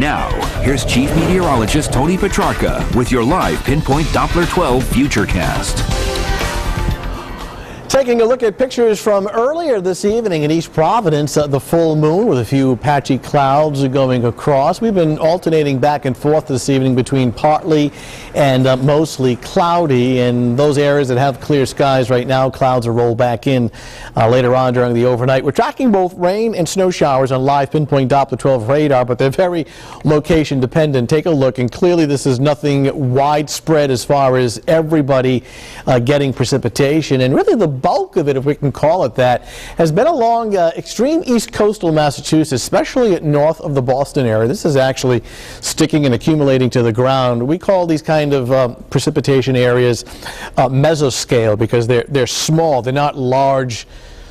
Now, here's Chief Meteorologist Tony Petrarca with your live Pinpoint Doppler 12 Futurecast. Taking a look at pictures from earlier this evening in East Providence, the full moon with a few patchy clouds going across. We've been alternating back and forth this evening between partly and mostly cloudy. In those areas that have clear skies right now, clouds will roll back in later on during the overnight. We're tracking both rain and snow showers on live Pinpoint Doppler 12 radar, but they're very location dependent. Take a look, and clearly this is nothing widespread as far as everybody getting precipitation. And really the bulk of it, if we can call it that, has been along extreme east coastal Massachusetts, especially north of the Boston area. This is actually sticking and accumulating to the ground. We call these kind of precipitation areas mesoscale because they're small. They're not large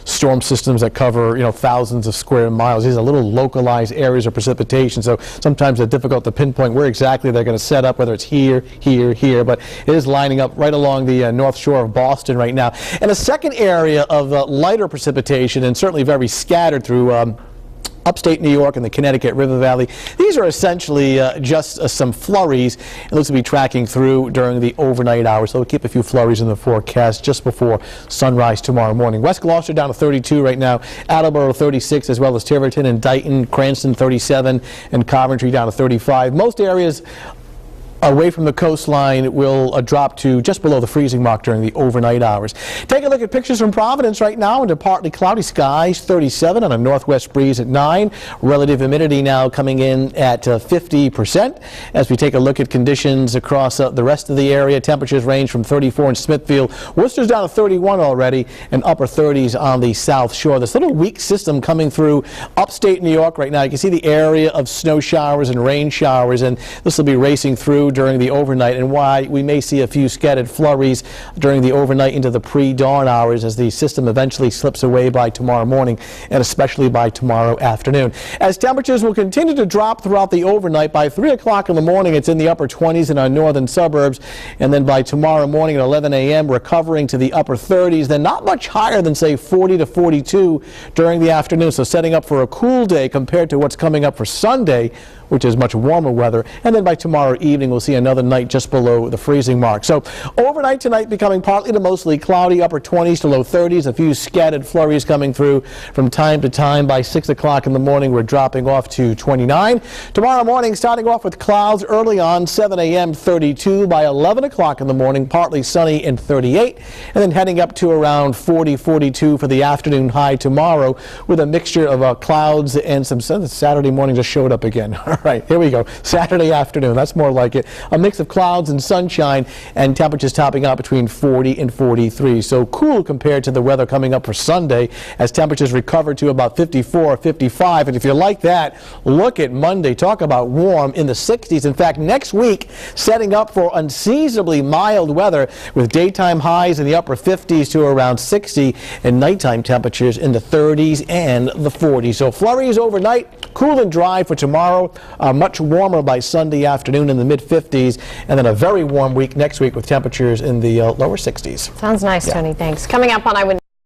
storm systems that cover, thousands of square miles. These are little localized areas of precipitation, so sometimes they're difficult to pinpoint where exactly they're going to set up, whether it's here, but it is lining up right along the north shore of Boston right now. And a second area of lighter precipitation, and certainly very scattered through upstate New York and the Connecticut River Valley. These are essentially just some flurries. It looks to be tracking through during the overnight hours, so we'll keep a few flurries in the forecast just before sunrise tomorrow morning. West Gloucester down to 32 right now, Attleboro 36, as well as Tiverton and Dighton, Cranston 37, and Coventry down to 35. Most areas away from the coastline will drop to just below the freezing mark during the overnight hours. Take a look at pictures from Providence right now into partly cloudy skies, 37 on a northwest breeze at 9. Relative humidity now coming in at 50%. As we take a look at conditions across the rest of the area, temperatures range from 34 in Smithfield. Worcester's down to 31 already, and upper 30s on the south shore. This little weak system coming through upstate New York right now. You can see the area of snow showers and rain showers, and this will be racing through during the overnight, and why we may see a few scattered flurries during the overnight into the pre-dawn hours as the system eventually slips away by tomorrow morning, and especially by tomorrow afternoon. As temperatures will continue to drop throughout the overnight, by 3 o'clock in the morning it's in the upper 20s in our northern suburbs, and then by tomorrow morning at 11 a.m. recovering to the upper 30s, then not much higher than say 40 to 42 during the afternoon. So setting up for a cool day compared to what's coming up for Sunday, which is much warmer weather. And then by tomorrow evening, we'll see another night just below the freezing mark. So overnight tonight becoming partly to mostly cloudy, upper 20s to low 30s, a few scattered flurries coming through from time to time. By 6 o'clock in the morning, we're dropping off to 29. Tomorrow morning, starting off with clouds early on, 7 a.m. 32. By 11 o'clock in the morning, partly sunny and 38. And then heading up to around 40, 42 for the afternoon high tomorrow, with a mixture of clouds and some sun. Saturday morning just showed up again. All right, here we go. Saturday afternoon, that's more like it. A mix of clouds and sunshine, and temperatures topping out between 40 and 43. So cool compared to the weather coming up for Sunday, as temperatures recover to about 54, 55. And if you like that, look at Monday. Talk about warm in the 60s. In fact, next week, setting up for unseasonably mild weather with daytime highs in the upper 50s to around 60, and nighttime temperatures in the 30s and the 40s. So flurries overnight, cool and dry for tomorrow. Much warmer by Sunday afternoon in the mid-50s, and then a very warm week next week with temperatures in the lower 60s. Sounds nice, Tony. Thanks. Coming up on Eyewitness